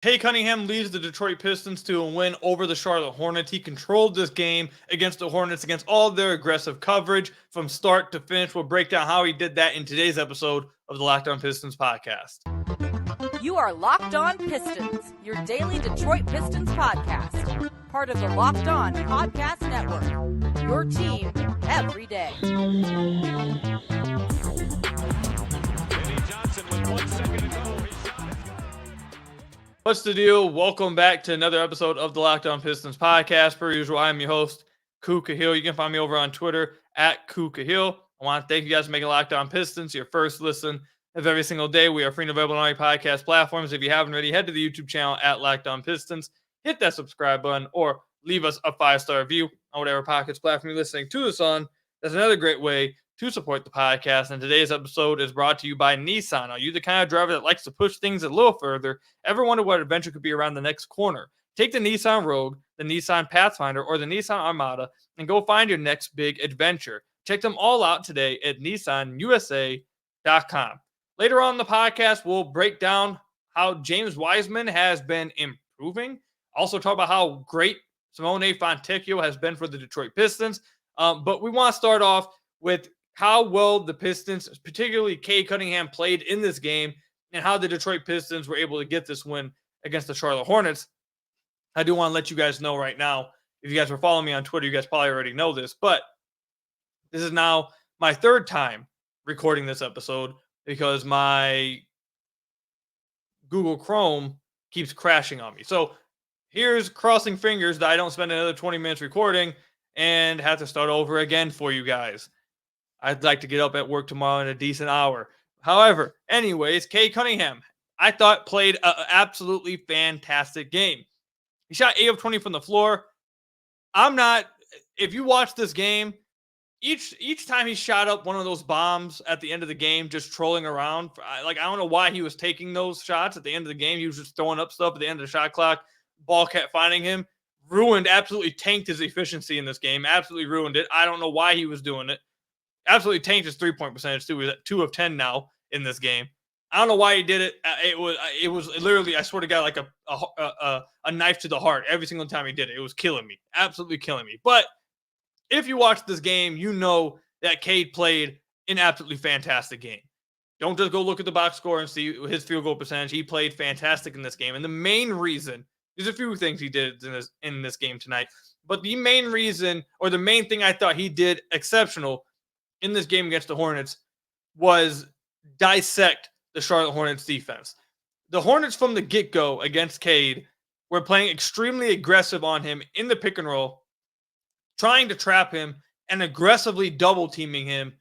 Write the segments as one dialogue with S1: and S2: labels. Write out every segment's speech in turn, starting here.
S1: Cade Cunningham leads the Detroit Pistons to a win over the Charlotte Hornets. He controlled this game against the Hornets, against all their aggressive coverage from start to finish. We'll break down how he did that in today's episode of the Locked On Pistons podcast.
S2: You are Locked On Pistons, your daily Detroit Pistons podcast. Part of the Locked On Podcast Network, your team every day.
S1: What's the deal? Welcome back to another episode of the Locked On Pistons podcast. Per usual, I'm your host, Cade Cunningham. You can find me over on Twitter at Cade Cunningham. I want to thank you guys for making Locked On Pistons your first listen of every single day. We are free and available on all your podcast platforms. If you haven't already, head to the YouTube channel at Locked On Pistons. Hit that subscribe button or leave us a 5-star review on whatever podcast platform you're listening to us on. That's another great way to support the podcast. And today's episode is brought to you by Nissan. Are you the kind of driver that likes to push things a little further? Ever wonder what adventure could be around the next corner? Take the Nissan Rogue, the Nissan Pathfinder, or the Nissan Armada and go find your next big adventure. Check them all out today at nissanusa.com. Later on in the podcast, we'll break down how James Wiseman has been improving. Also talk about how great Simone Fontecchio has been for the Detroit Pistons. But we want to start off with how well the Pistons, particularly Cade Cunningham, played in this game and how the Detroit Pistons were able to get this win against the Charlotte Hornets. I do want to let you guys know right now, if you guys were following me on Twitter, you guys probably already know this, but this is now my third time recording this episode because my Google Chrome keeps crashing on me. So here's crossing fingers that I don't spend another 20 minutes recording and have to start over again for you guys. I'd like to get up at work tomorrow in a decent hour. However, anyways, Cade Cunningham, I thought played an absolutely fantastic game. He shot 8 of 20 from the floor. If you watch this game, each time he shot up one of those bombs at the end of the game, just trolling around. I don't know why he was taking those shots at the end of the game. He was just throwing up stuff at the end of the shot clock. Ball kept finding him. Absolutely tanked his efficiency in this game. Absolutely ruined it. I don't know why he was doing it. Absolutely tanked his three-point percentage too. He's at 2 of 10 now in this game. I don't know why he did it. It was literally, I swear to God, like a knife to the heart every single time he did it. It was killing me, absolutely killing me. But if you watch this game, you know that Cade played an absolutely fantastic game. Don't just go look at the box score and see his field goal percentage. He played fantastic in this game. And the main reason, there's a few things he did in this game tonight, but the main reason, or the main thing I thought he did exceptional in this game against the Hornets was dissect the Charlotte Hornets defense. The Hornets from the get-go against Cade were playing extremely aggressive on him in the pick and roll, trying to trap him and aggressively double-teaming him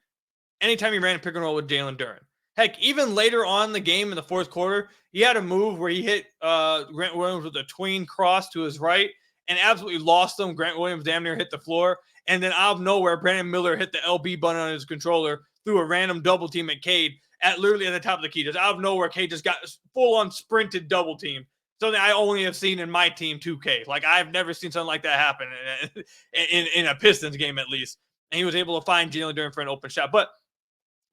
S1: anytime he ran a pick and roll with Jalen Duren. Heck, even later on in the game in the fourth quarter, he had a move where he hit Grant Williams with a tween cross to his right and absolutely lost him. Grant Williams damn near hit the floor. And then out of nowhere, Brandon Miller hit the LB button on his controller, threw a random double team at Cade literally at the top of the key. Just out of nowhere, Cade just got full-on sprinted double team. Something I only have seen in my team 2K. Like, I've never seen something like that happen in a Pistons game, at least. And he was able to find Jalen Duren for an open shot. But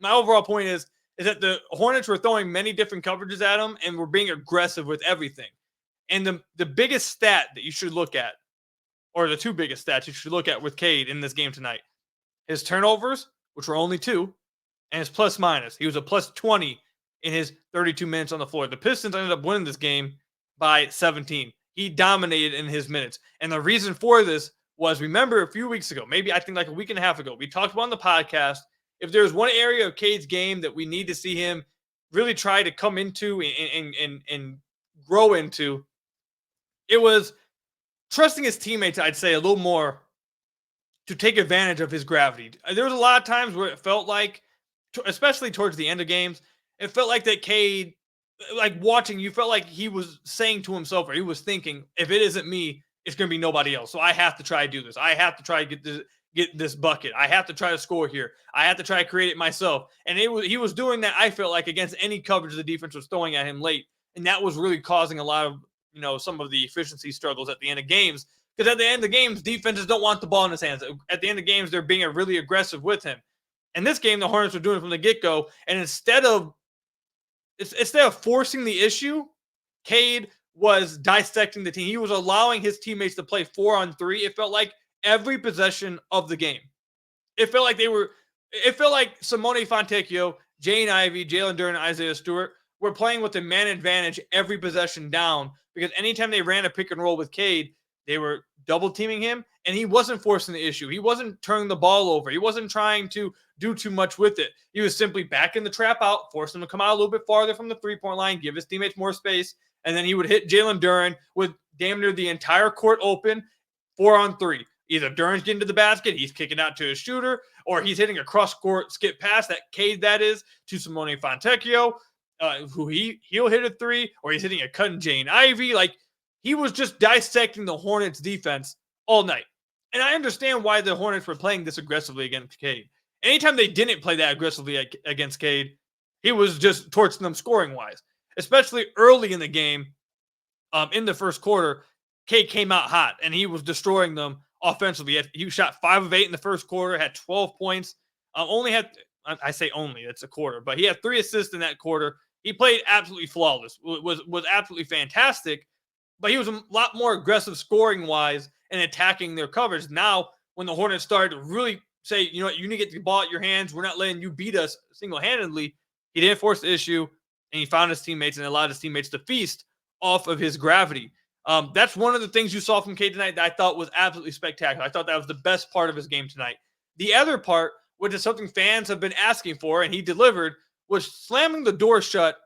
S1: my overall point is that the Hornets were throwing many different coverages at him and were being aggressive with everything. And the biggest stat that you should look at, or the two biggest stats you should look at with Cade in this game tonight, his turnovers, which were only 2, and his plus-minus. He was a plus 20 in his 32 minutes on the floor. The Pistons ended up winning this game by 17. He dominated in his minutes. And the reason for this was, remember a few weeks ago, maybe I think like a week and a half ago, we talked about on the podcast, if there's one area of Cade's game that we need to see him really try to come into and grow into, it was trusting his teammates, I'd say, a little more to take advantage of his gravity. There was a lot of times where it felt like, especially towards the end of games, it felt like that Cade, like watching, you felt like he was saying to himself, or he was thinking, if it isn't me, it's going to be nobody else. So I have to try to do this. I have to try to get this bucket. I have to try to score here. I have to try to create it myself. And he was doing that, I felt like, against any coverage the defense was throwing at him late. And that was really causing a lot of, some of the efficiency struggles at the end of games. Because at the end of the games, defenses don't want the ball in his hands. At the end of games, they're being really aggressive with him. And this game, the Hornets were doing it from the get-go. And instead of forcing the issue, Cade was dissecting the team. He was allowing his teammates to play 4-on-3. It felt like every possession of the game. It felt like Simone Fontecchio, Jane Ivey, Jalen Duren, and Isaiah Stewart were playing with the man advantage every possession down, because anytime they ran a pick and roll with Cade, they were double teaming him, and he wasn't forcing the issue. He wasn't turning the ball over. He wasn't trying to do too much with it. He was simply backing the trap out, forcing him to come out a little bit farther from the three-point line, give his teammates more space, and then he would hit Jalen Duren with damn near the entire court open, 4-on-3. Either Duren's getting to the basket, he's kicking out to his shooter, or he's hitting a cross-court skip pass, that Cade that is, to Simone Fontecchio, who he'll hit a three, or he's hitting a cut and Jane Ivey. Like, he was just dissecting the Hornets defense all night. And I understand why the Hornets were playing this aggressively against Cade. Anytime they didn't play that aggressively against Cade, he was just torching them scoring-wise. Especially early in the game, in the first quarter, Cade came out hot, and he was destroying them offensively. He shot 5 of 8 in the first quarter, had 12 points. I say only, it's a quarter, but he had 3 assists in that quarter. He played absolutely flawless, was absolutely fantastic, but he was a lot more aggressive scoring-wise and attacking their coverage. Now, when the Hornets started to really say, you know what, you need to get the ball at your hands, we're not letting you beat us single-handedly, he didn't force the issue, and he found his teammates and allowed his teammates to feast off of his gravity. That's one of the things you saw from Cade tonight that I thought was absolutely spectacular. I thought that was the best part of his game tonight. The other part, which is something fans have been asking for, and he delivered, was slamming the door shut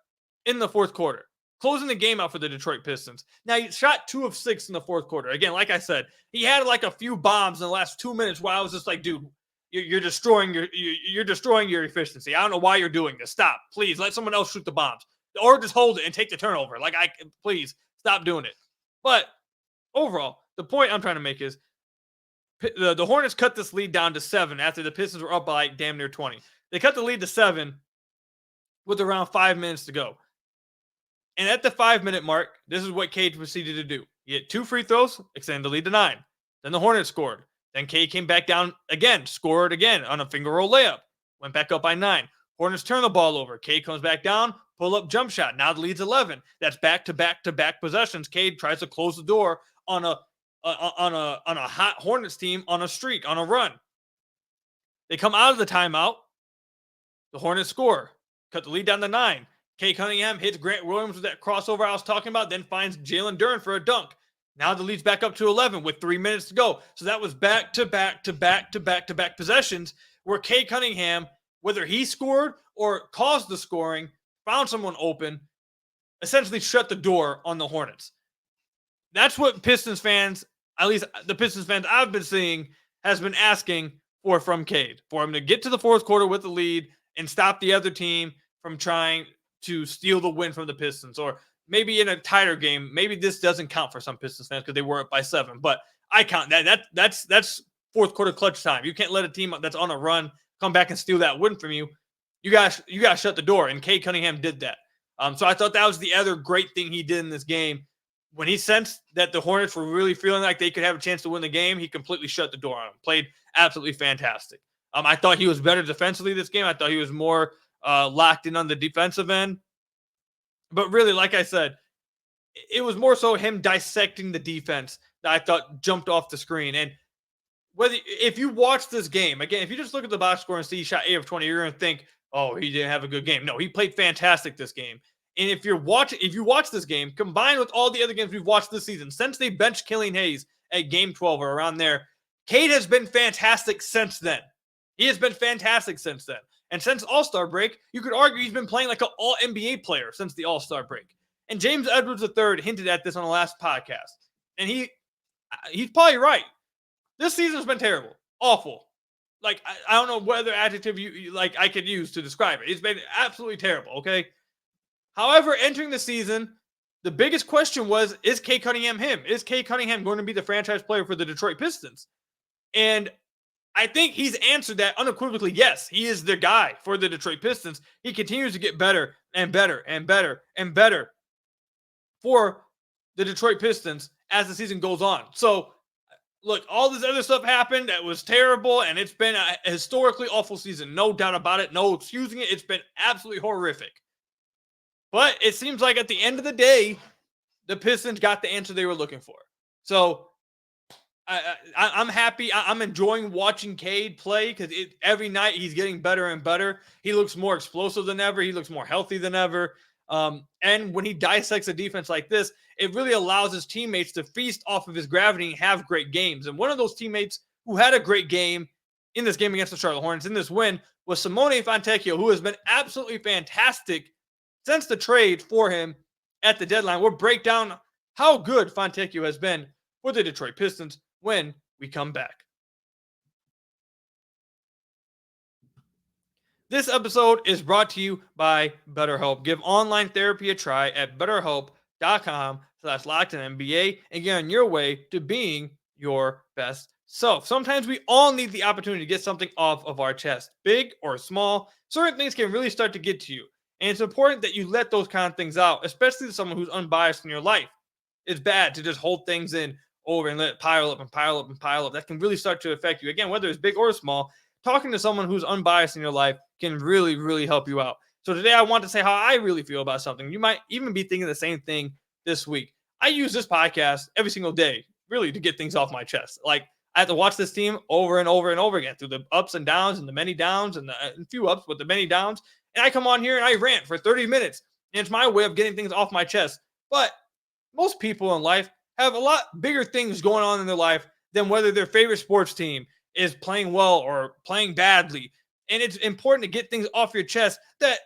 S1: in the fourth quarter, closing the game out for the Detroit Pistons. Now, he shot 2 of 6 in the fourth quarter. Again, like I said, he had like a few bombs in the last 2 minutes where I was just like, dude, you're destroying your efficiency. I don't know why you're doing this. Stop. Please, let someone else shoot the bombs. Or just hold it and take the turnover. Please, stop doing it. But overall, the point I'm trying to make is the Hornets cut this lead down to 7 after the Pistons were up by like damn near 20. They cut the lead to 7 with around 5 minutes to go. And at the 5-minute mark, this is what Cade proceeded to do. He hit 2 free throws, extended the lead to 9. Then the Hornets scored. Then Cade came back down again, scored again on a finger roll layup. Went back up by 9. Hornets turn the ball over. Cade comes back down, pull-up jump shot. Now the lead's 11. That's back-to-back-to-back possessions. Cade tries to close the door on a hot Hornets team on a streak, on a run. They come out of the timeout. The Hornets score. Cut the lead down to 9. Cade Cunningham hits Grant Williams with that crossover I was talking about, then finds Jalen Duren for a dunk. Now the lead's back up to 11 with 3 minutes to go. So that was back-to-back-to-back-to-back-to-back possessions where Cade Cunningham, whether he scored or caused the scoring, found someone open, essentially shut the door on the Hornets. That's what Pistons fans, at least the Pistons fans I've been seeing, has been asking for from Cade. For him to get to the fourth quarter with the lead and stop the other team from trying to steal the win from the Pistons. Or maybe in a tighter game, maybe this doesn't count for some Pistons fans because they were up by 7. But I count that. That's fourth quarter clutch time. You can't let a team that's on a run come back and steal that win from you. You guys shut the door, and Cade Cunningham did that. So I thought that was the other great thing he did in this game. When he sensed that the Hornets were really feeling like they could have a chance to win the game, he completely shut the door on them. Played absolutely fantastic. I thought he was better defensively this game. I thought he was more locked in on the defensive end. But really, like I said, it was more so him dissecting the defense that I thought jumped off the screen. And if you watch this game, again, if you just look at the box score and see he shot 8 of 20, you're going to think, oh, he didn't have a good game. No, he played fantastic this game. And if you watch this game, combined with all the other games we've watched this season, since they benched Killian Hayes at game 12 or around there, Cade has been fantastic since then. He has been fantastic since then. And since All-Star break, you could argue he's been playing like an All-NBA player since the All-Star break. And James Edwards III hinted at this on the last podcast. And he's probably right. This season's been terrible. Awful. Like, I don't know what other adjective I could use to describe it. It's been absolutely terrible, okay? However, entering the season, the biggest question was, is Cade Cunningham him? Is Cade Cunningham going to be the franchise player for the Detroit Pistons? And I think he's answered that unequivocally. Yes, he is the guy for the Detroit Pistons. He continues to get better and better and better and better for the Detroit Pistons as the season goes on. So, look, all this other stuff happened that was terrible, and it's been a historically awful season. No doubt about it. No excusing it. It's been absolutely horrific. But it seems like at the end of the day, the Pistons got the answer they were looking for. So I'm happy. I'm enjoying watching Cade play because every night he's getting better and better. He looks more explosive than ever. He looks more healthy than ever. And when he dissects a defense like this, it really allows his teammates to feast off of his gravity and have great games. And one of those teammates who had a great game in this game against the Charlotte Hornets in this win was Simone Fontecchio, who has been absolutely fantastic since the trade for him at the deadline. We'll break down how good Fontecchio has been for the Detroit Pistons when we come back. This episode is brought to you by Betterhelp. Give online therapy a try at betterhelp.com/LockedOnNBA and get on your way to being your best self. Sometimes we all need the opportunity to get something off of our chest, big or small. Certain things can really start to get to you. And it's important that you let those kind of things out, especially to someone who's unbiased in your life. It's bad to just hold things in over and let it pile up and pile up and pile up. That can really start to affect you. Again, whether it's big or small, talking to someone who's unbiased in your life can really, really help you out. So today I want to say how I really feel about something. You might even be thinking the same thing this week. I use this podcast every single day, really, to get things off my chest. Like, I have to watch this team over and over and over again through the ups and downs and the many downs and the few ups with the many downs. And I come on here and I rant for 30 minutes. And it's my way of getting things off my chest. But most people in life have a lot bigger things going on in their life than whether their favorite sports team is playing well or playing badly. And it's important to get things off your chest that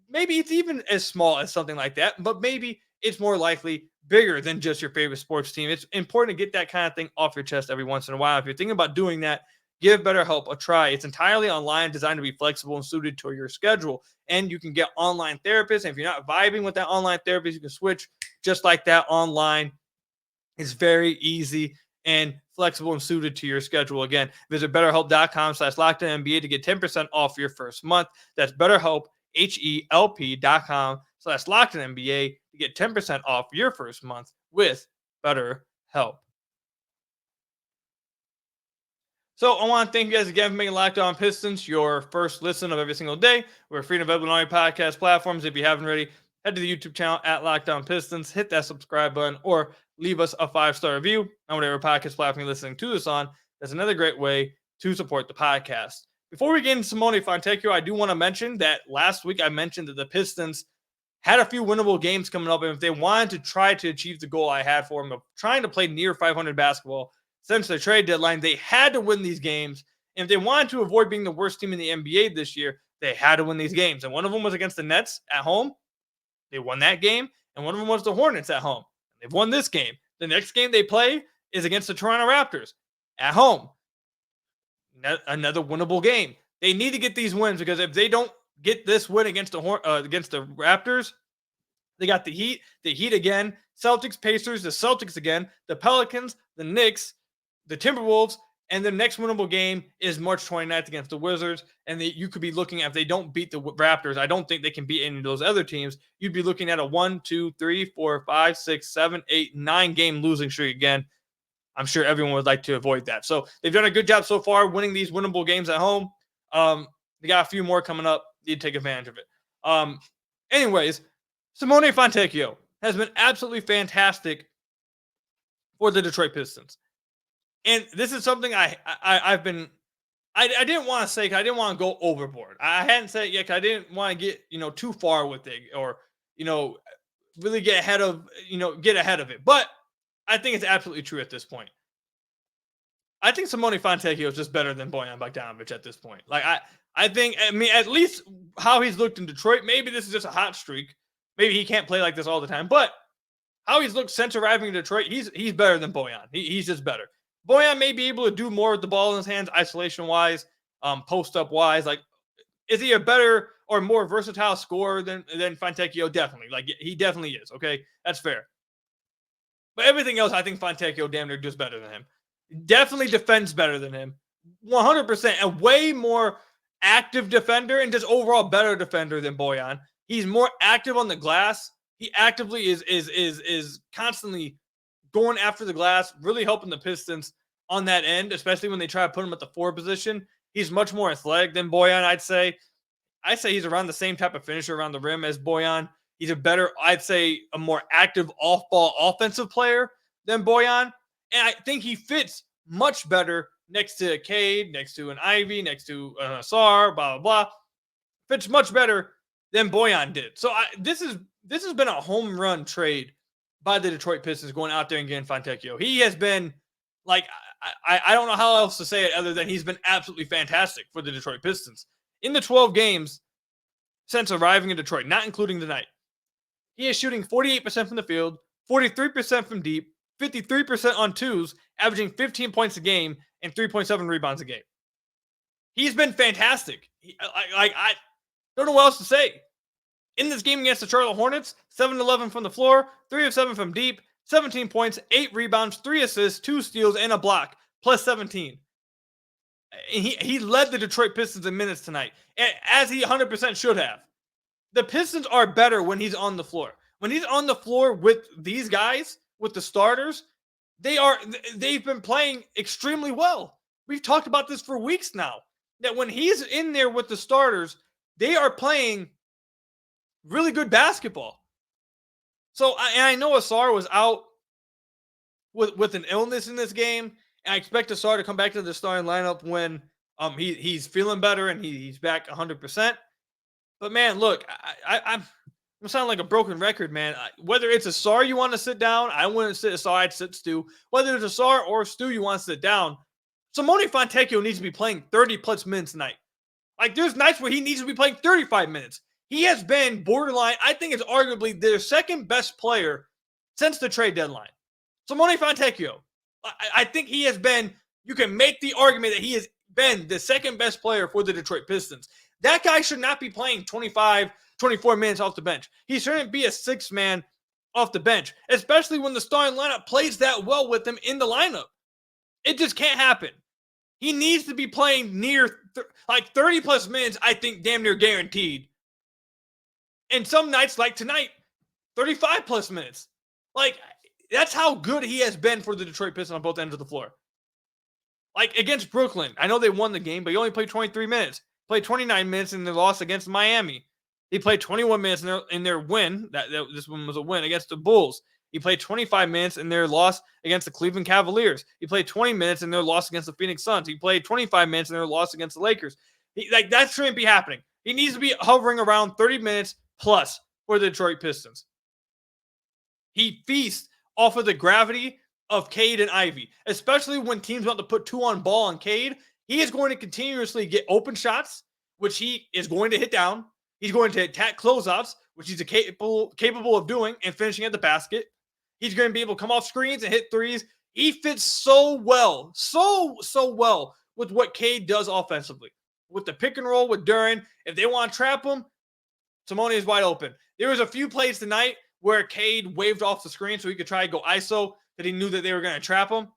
S1: maybe it's even as small as something like that, but maybe it's more likely bigger than just your favorite sports team. It's important to get that kind of thing off your chest every once in a while. If you're thinking about doing that, give BetterHelp a try. It's entirely online, designed to be flexible and suited to your schedule. And you can get online therapists. And if you're not vibing with that online therapist, you can switch just like that online. It's very easy and flexible and suited to your schedule. Again, visit betterhelp.com/LockedOnNBA to get 10% off your first month. That's BetterHelp, HELP.com/LockedOnNBA to get 10% off your first month with BetterHelp. So I want to thank you guys again for making Locked On Pistons your first listen of every single day. We're free and available on all your podcast platforms. If you haven't already, head to the YouTube channel at Locked On Pistons, hit that subscribe button, or leave us a 5-star review on whatever podcast platform you're listening to this on. That's another great way to support the podcast. Before we get into Simone Fontecchio, I do want to mention that last week I mentioned that the Pistons had a few winnable games coming up, and if they wanted to try to achieve the goal I had for them of trying to play near 500 basketball since the trade deadline, they had to win these games. And if they wanted to avoid being the worst team in the NBA this year, they had to win these games. And one of them was against the Nets at home. They won that game. And one of them was the Hornets at home. They've won this game. The next game they play is against the Toronto Raptors at home. Another winnable game. They need to get these wins, because if they don't get this win against the Raptors, they got the Heat again, Celtics, Pacers, the Celtics again, the Pelicans, the Knicks, the Timberwolves, and the next winnable game is March 29th against the Wizards. And you could be looking at, if they don't beat the Raptors, I don't think they can beat any of those other teams. You'd be looking at a 1, 2, 3, 4, 5, 6, 7, 8, 9 game losing streak again. I'm sure everyone would like to avoid that. So they've done a good job so far winning these winnable games at home. They got a few more coming up. You need to take advantage of it. Anyways, Simone Fontecchio has been absolutely fantastic for the Detroit Pistons. And this is something I didn't want to say, because I didn't want to go overboard. I hadn't said it yet, because I didn't want to get, too far with it, or, really get ahead of it. But I think it's absolutely true at this point. I think Simone Fontecchio is just better than Bojan Bogdanovic at this point. Like, I think, at least how he's looked in Detroit, maybe this is just a hot streak. Maybe he can't play like this all the time. But how he's looked since arriving in Detroit, he's better than Bojan. He's just better. Bojan may be able to do more with the ball in his hands, isolation-wise, post-up-wise. Like, is he a better or more versatile scorer than Fontecchio? Definitely. Like, he definitely is, okay? That's fair. But everything else, I think Fontecchio damn near does better than him. Definitely defends better than him. 100%. A way more active defender and just overall better defender than Bojan. He's more active on the glass. He actively is constantly going after the glass, really helping the Pistons on that end, especially when they try to put him at the 4 position. He's much more athletic than Bojan, I'd say. I'd say he's around the same type of finisher around the rim as Bojan. He's a better, I'd say, a more active off-ball offensive player than Bojan. And I think he fits much better next to Cade, next to an Ivy, next to Sar, blah, blah, blah. Fits much better than Bojan did. So this has been a home run trade by the Detroit Pistons going out there and getting Fontecchio. He has been, like, I don't know how else to say it other than he's been absolutely fantastic for the Detroit Pistons. In the 12 games since arriving in Detroit, not including tonight, he is shooting 48% from the field, 43% from deep, 53% on twos, averaging 15 points a game and 3.7 rebounds a game. He's been fantastic. I don't know what else to say. In this game against the Charlotte Hornets, 7-11 from the floor, 3 of 7 from deep, 17 points, 8 rebounds, 3 assists, 2 steals, and a block, plus 17. He led the Detroit Pistons in minutes tonight, as he 100% should have. The Pistons are better when he's on the floor. When he's on the floor with these guys, with the starters, they've been playing extremely well. We've talked about this for weeks now, that when he's in there with the starters, they are playing really good basketball. So, I know Asar was out with an illness in this game, and I expect Asar to come back to the starting lineup when he's feeling better and he's back 100%. But man, look, I'm sounding like a broken record, man. Whether it's Asar you want to sit down, I wouldn't sit Asar, I'd sit Stu. Whether it's Asar or Stu you want to sit down, Simone Fontecchio needs to be playing 30-plus minutes tonight. Like, there's nights where he needs to be playing 35 minutes. He has been borderline, I think it's arguably their second best player since the trade deadline. Simone Fontecchio. I think he has been, you can make the argument that he has been the second best player for the Detroit Pistons. That guy should not be playing 25, 24 minutes off the bench. He shouldn't be a sixth man off the bench, especially when the starting lineup plays that well with him in the lineup. It just can't happen. He needs to be playing near 30-plus minutes, I think, damn near guaranteed. And some nights, like tonight, 35-plus minutes. Like, that's how good he has been for the Detroit Pistons on both ends of the floor. Like, against Brooklyn, I know they won the game, but he only played 23 minutes. Played 29 minutes in their loss against Miami. He played 21 minutes in their win. This one was a win against the Bulls. He played 25 minutes in their loss against the Cleveland Cavaliers. He played 20 minutes in their loss against the Phoenix Suns. He played 25 minutes in their loss against the Lakers. That shouldn't be happening. He needs to be hovering around 30 minutes plus for the Detroit Pistons. He feasts off of the gravity of Cade and Ivy, especially when teams want to put 2 on ball on Cade. He is going to continuously get open shots, which he is going to hit down. He's going to attack closeouts, which he's capable of doing and finishing at the basket. He's going to be able to come off screens and hit threes. He fits so well, so well with what Cade does offensively. With the pick and roll with Duren, if they want to trap him, Simone is wide open. There was a few plays tonight where Cade waved off the screen so he could try to go ISO because he knew that they were going to trap him.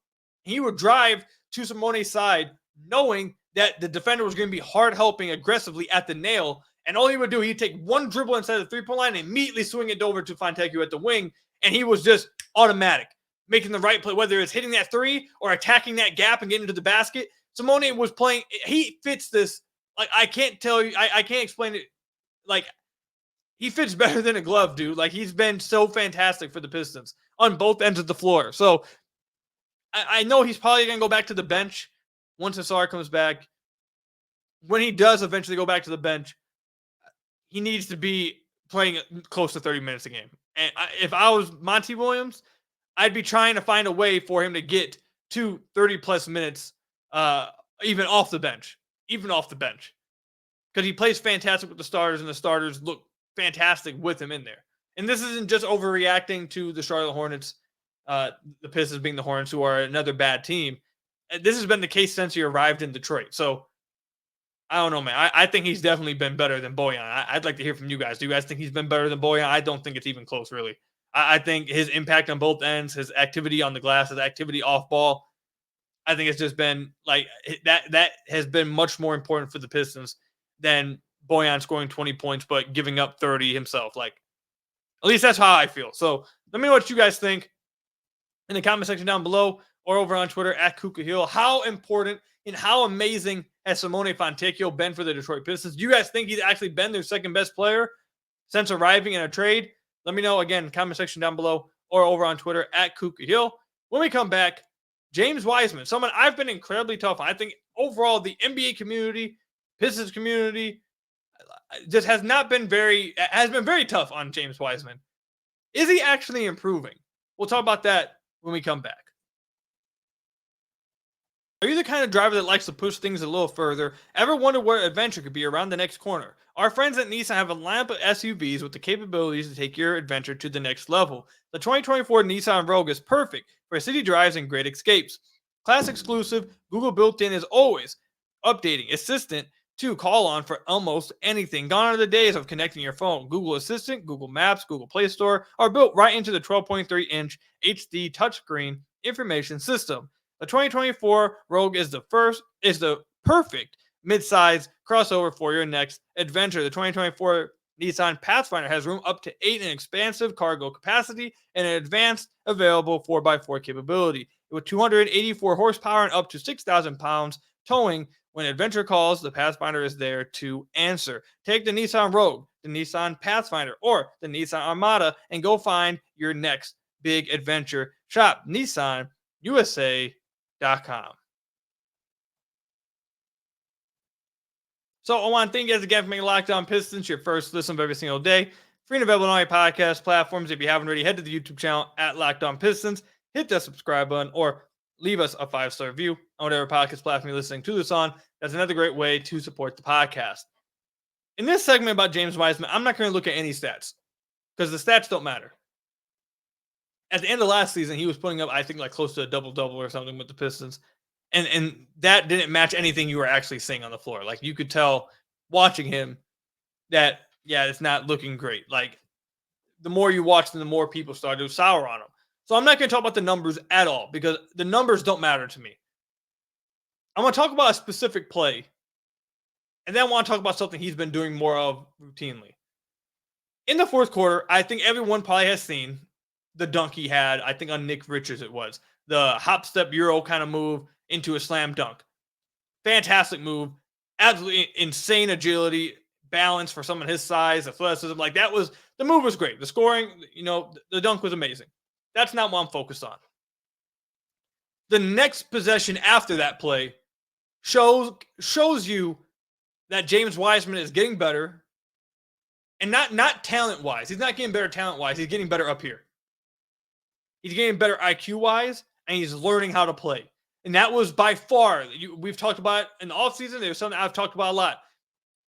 S1: He would drive to Simone's side knowing that the defender was going to be hard helping aggressively at the nail. And all he would do, he'd take one dribble inside the three-point line and immediately swing it over to Fontecchio at the wing. And he was just automatic, making the right play, whether it's hitting that three or attacking that gap and getting into the basket. Simone was playing, he fits this. Like, I can't tell you, I can't explain it. Like, he fits better than a glove, dude. Like, he's been so fantastic for the Pistons on both ends of the floor. So I know he's probably going to go back to the bench once Asar comes back. When he does eventually go back to the bench, he needs to be playing close to 30 minutes a game. And if I was Monty Williams, I'd be trying to find a way for him to get to 30-plus minutes, even off the bench. Because he plays fantastic with the starters, and the starters look fantastic with him in there. And this isn't just overreacting to the Charlotte Hornets, the Pistons being the Hornets, who are another bad team. This has been the case since he arrived in Detroit. So, I don't know, man. I think he's definitely been better than Bojan. I'd like to hear from you guys. Do you guys think he's been better than Bojan? I don't think it's even close, really. I think his impact on both ends, his activity on the glass, his activity off ball, I think it's just been like that has been much more important for the Pistons than Bojan scoring 20 points but giving up 30 himself. Like, at least that's how I feel. So let me know what you guys think in the comment section down below or over on Twitter at KukaHill. How important and how amazing has Simone Fontecchio been for the Detroit Pistons? Do you guys think he's actually been their second best player since arriving in a trade? Let me know, again, comment section down below or over on Twitter at Kuka Hill. When we come back, James Wiseman, someone I've been incredibly tough on. I think overall the NBA community, Pistons community, just has been very tough on James Wiseman. Is he actually improving? We'll talk about that when we come back. Are you the kind of driver that likes to push things a little further? Ever wonder where adventure could be around the next corner? Our friends at Nissan have a lineup of SUVs with the capabilities to take your adventure to the next level. The 2024 Nissan Rogue is perfect for city drives and great escapes. Class exclusive, Google built-in is always updating Assistant to call on for almost anything. Gone are the days of connecting your phone. Google Assistant, Google Maps, Google Play Store are built right into the 12.3-inch HD touchscreen information system. The 2024 Rogue is the perfect midsize crossover for your next adventure. The 2024 Nissan Pathfinder has room up to 8 in expansive cargo capacity and an advanced available 4x4 capability. With 284 horsepower and up to 6,000 pounds towing, when adventure calls, the Pathfinder is there to answer. Take the Nissan Rogue, the Nissan Pathfinder, or the Nissan Armada and go find your next big adventure. Shop NissanUSA.com. So I want to thank you guys again for making Locked On Pistons your first listen of every single day. Free and available on all your podcast platforms. If you haven't already, head to the YouTube channel at Locked On Pistons. Hit that subscribe button or leave us a 5-star review on whatever podcast platform you're listening to this on. That's another great way to support the podcast. In this segment about James Wiseman, I'm not going to look at any stats because the stats don't matter. At the end of last season, he was putting up, I think, like close to a double-double or something with the Pistons. And that didn't match anything you were actually seeing on the floor. Like, you could tell watching him that, yeah, it's not looking great. Like, the more you watch him, the more people started to sour on him. So I'm not going to talk about the numbers at all because the numbers don't matter to me. I'm going to talk about a specific play, and then I want to talk about something he's been doing more of routinely. In the fourth quarter, I think everyone probably has seen the dunk he had, I think on Nick Richards it was. The hop step Euro kind of move into a slam dunk. Fantastic move. Absolutely insane agility, balance for someone his size, athleticism. Like, that was, the move was great. The scoring, the dunk was amazing. That's not what I'm focused on. The next possession after that play shows you that James Wiseman is getting better, and not talent-wise. He's not getting better talent-wise. He's getting better up here. He's getting better IQ-wise, and he's learning how to play. And that was by far, we've talked about in the offseason, there's something I've talked about a lot.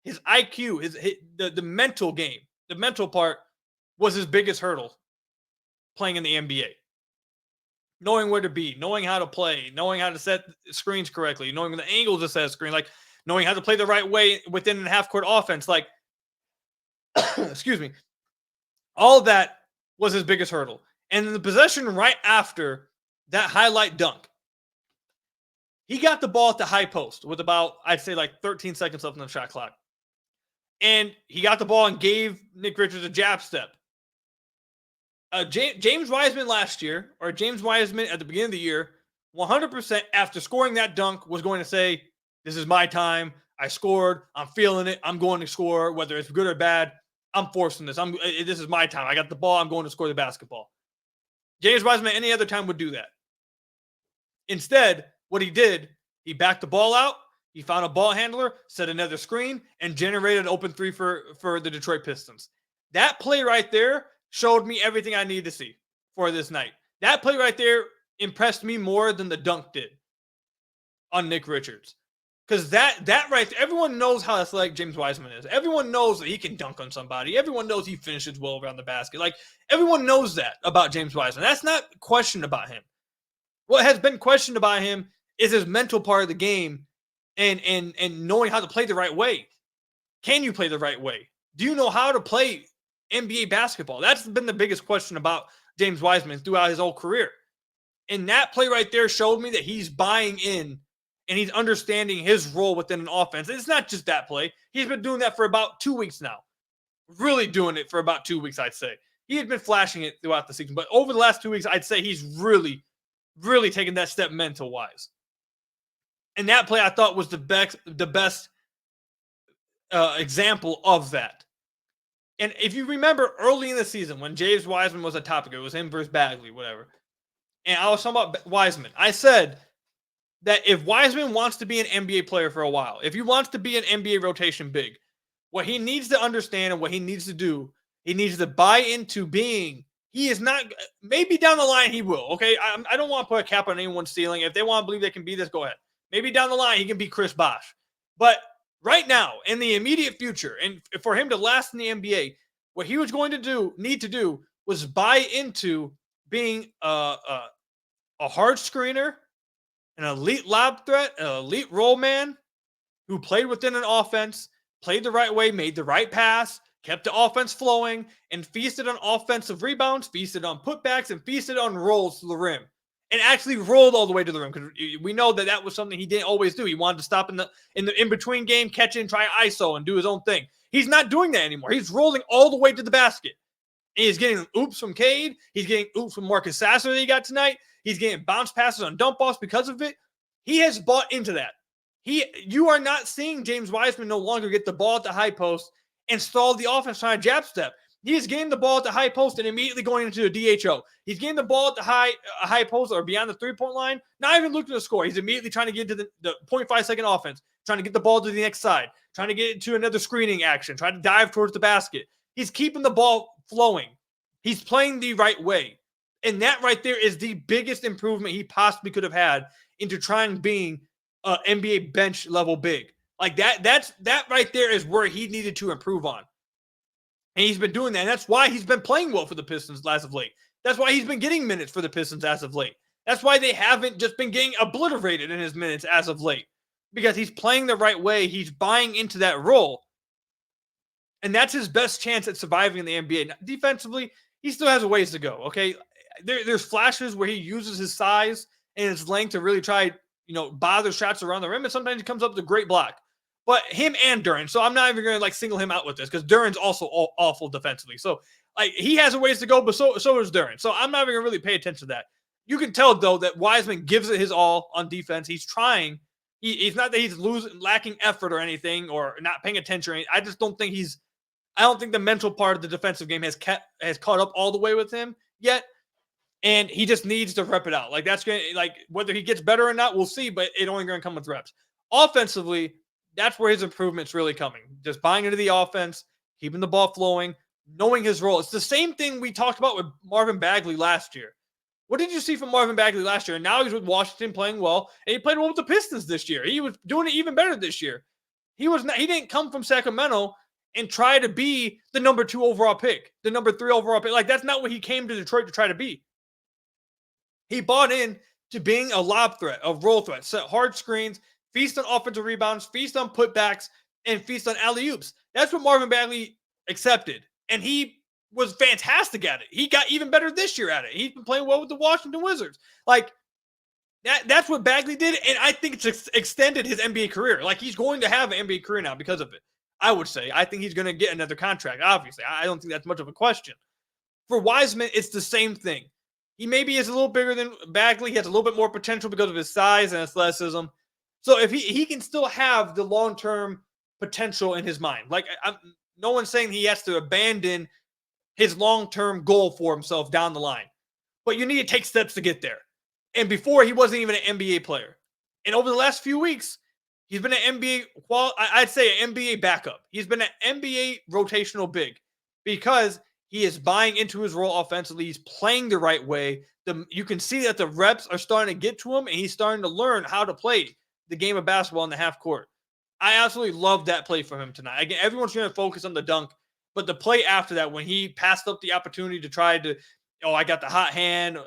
S1: His IQ, the mental game, the mental part was his biggest hurdle playing in the NBA. Knowing where to be, knowing how to play, knowing how to set screens correctly, knowing the angles to set a screen, like knowing how to play the right way within a half-court offense. Like, excuse me. All of that was his biggest hurdle. And in the possession right after that highlight dunk, he got the ball at the high post with about, I'd say, like 13 seconds left on the shot clock. And he got the ball and gave Nick Richards a jab step. James Wiseman last year, or James Wiseman at the beginning of the year, 100% after scoring that dunk was going to say, this is my time. I scored. I'm feeling it. I'm going to score. Whether it's good or bad, I'm forcing this. This is my time. I got the ball. I'm going to score the basketball. James Wiseman any other time would do that. Instead, what he did, he backed the ball out. He found a ball handler, set another screen, and generated an open three for the Detroit Pistons. That play right there showed me everything I needed to see for this night. That play right there impressed me more than the dunk did on Nick Richards. Because that right there, everyone knows how athletic James Wiseman is. Everyone knows that he can dunk on somebody. Everyone knows he finishes well around the basket. Like, everyone knows that about James Wiseman. That's not questioned about him. What has been questioned about him is his mental part of the game and knowing how to play the right way. Can you play the right way? Do you know how to play NBA basketball? That's been the biggest question about James Wiseman throughout his whole career. And that play right there showed me that he's buying in and he's understanding his role within an offense. It's not just that play. He's been doing that for about 2 weeks now. Really doing it for about 2 weeks, I'd say. He had been flashing it throughout the season. But over the last 2 weeks, I'd say he's really, really taken that step mental-wise. And that play, I thought, was the best example of that. And if you remember early in the season when James Wiseman was a topic, it was him versus Bagley, whatever. And I was talking about Wiseman. I said that if Wiseman wants to be an NBA player for a while, if he wants to be an NBA rotation big, what he needs to understand and what he needs to do, he needs to buy into being, he is not, maybe down the line he will, okay? I don't want to put a cap on anyone's ceiling. If they want to believe they can be this, go ahead. Maybe down the line he can be Chris Bosh. But right now, in the immediate future, and for him to last in the NBA, what he was going to need to do was buy into being a hard screener, an elite lob threat, an elite roll man who played within an offense, played the right way, made the right pass, kept the offense flowing, and feasted on offensive rebounds, feasted on putbacks, and feasted on rolls to the rim. And actually rolled all the way to the rim, because we know that was something he didn't always do. He wanted to stop in the in-between game, catch it, and try ISO and do his own thing. He's not doing that anymore. He's rolling all the way to the basket. And he's getting oops from Cade. He's getting oops from Marcus Sasser that he got tonight. He's getting bounce passes on dump offs because of it. He has bought into that. You are not seeing James Wiseman no longer get the ball at the high post and stall the offense trying to jab step. He is getting the ball at the high post and immediately going into a DHO. He's getting the ball at the high post or beyond the three-point line, not even looking to score. He's immediately trying to get into the 0.5-second offense, trying to get the ball to the next side, trying to get into another screening action, trying to dive towards the basket. He's keeping the ball flowing. He's playing the right way. And that right there is the biggest improvement he possibly could have had into trying being an NBA bench level big. Like that right there is where he needed to improve on. And he's been doing that. And that's why he's been playing well for the Pistons as of late. That's why he's been getting minutes for the Pistons as of late. That's why they haven't just been getting obliterated in his minutes as of late. Because he's playing the right way. He's buying into that role. And that's his best chance at surviving in the NBA. Now, defensively, he still has a ways to go, okay? There's flashes where he uses his size and his length to really try, bother shots around the rim. And sometimes he comes up with a great block. But him and Duren, so I'm not even going to single him out with this because Duren's also awful defensively. So he has a ways to go, but so does Duren. So I'm not even going to really pay attention to that. You can tell though that Wiseman gives it his all on defense. He's trying. He's not that he's lacking effort or anything or not paying attention. Or anything. I just don't think I don't think the mental part of the defensive game has caught up all the way with him yet. And he just needs to rep it out. That's going to whether he gets better or not, we'll see. But it only going to come with reps. Offensively, that's where his improvement's really coming. Just buying into the offense, keeping the ball flowing, knowing his role. It's the same thing we talked about with Marvin Bagley last year. What did you see from Marvin Bagley last year? And now he's with Washington playing well, and he played well with the Pistons this year. He was doing it even better this year. He didn't come from Sacramento and try to be the number 2 overall pick, the number 3 overall pick. That's not what he came to Detroit to try to be. He bought in to being a lob threat, a roll threat, set hard screens, feast on offensive rebounds, feast on putbacks, and feast on alley-oops. That's what Marvin Bagley accepted. And he was fantastic at it. He got even better this year at it. He's been playing well with the Washington Wizards. That's what Bagley did, and I think it's extended his NBA career. He's going to have an NBA career now because of it, I would say. I think he's going to get another contract, obviously. I don't think that's much of a question. For Wiseman, it's the same thing. He maybe is a little bigger than Bagley. He has a little bit more potential because of his size and athleticism. So if he can still have the long-term potential in his mind. No one's saying he has to abandon his long-term goal for himself down the line. But you need to take steps to get there. And before, he wasn't even an NBA player. And over the last few weeks, he's been an NBA, I'd say an NBA backup. He's been an NBA rotational big because he is buying into his role offensively. He's playing the right way. You can see that the reps are starting to get to him, and he's starting to learn how to play the game of basketball in the half court. I absolutely love that play from him tonight. Again, everyone's going to focus on the dunk, but the play after that, when he passed up the opportunity to try to, I got the hot hand,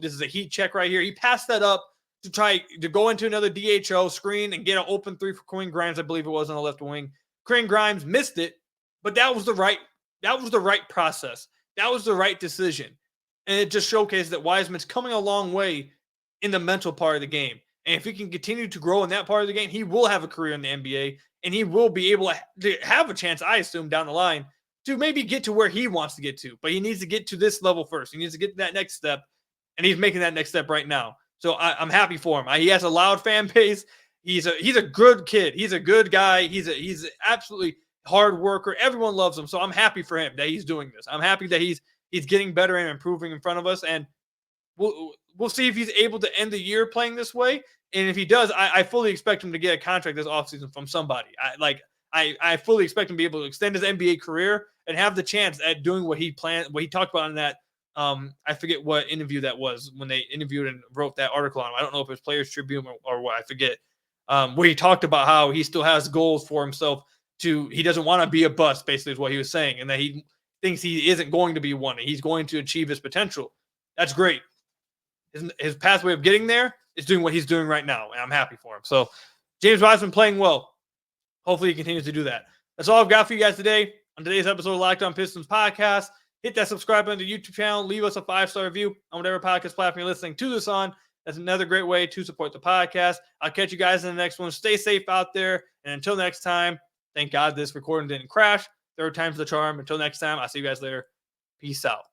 S1: this is a heat check right here. He passed that up to try to go into another DHO screen and get an open 3 for Quinn Grimes, I believe it was on the left wing. Quinn Grimes missed it, but that was the right process. That was the right decision. And it just showcased that Wiseman's coming a long way in the mental part of the game. And if he can continue to grow in that part of the game, he will have a career in the NBA, and he will be able to have a chance, I assume, down the line to maybe get to where he wants to get to. But he needs to get to this level first. He needs to get to that next step, and he's making that next step right now. So I'm happy for him. He has a loud fan base. He's a good kid. He's a good guy. He's absolutely hard worker. Everyone loves him. So I'm happy for him that he's doing this. I'm happy that he's getting better and improving in front of us. And we'll see if he's able to end the year playing this way. And if he does, I fully expect him to get a contract this offseason from somebody. I fully expect him to be able to extend his NBA career and have the chance at doing what he planned, what he talked about in that. I forget what interview that was when they interviewed and wrote that article on him. I don't know if it was Players Tribune or what, I forget. Where he talked about how he still has goals for himself he doesn't want to be a bust, basically is what he was saying. And that he thinks he isn't going to be one. And he's going to achieve his potential. That's great. His pathway of getting there is doing what he's doing right now. And I'm happy for him. So James Wiseman playing well. Hopefully he continues to do that. That's all I've got for you guys today on today's episode of Locked On Pistons podcast. Hit that subscribe button to the YouTube channel. Leave us a 5-star review on whatever podcast platform you're listening to this on. That's another great way to support the podcast. I'll catch you guys in the next one. Stay safe out there. And until next time, thank God this recording didn't crash. Third time's the charm. Until next time, I'll see you guys later. Peace out.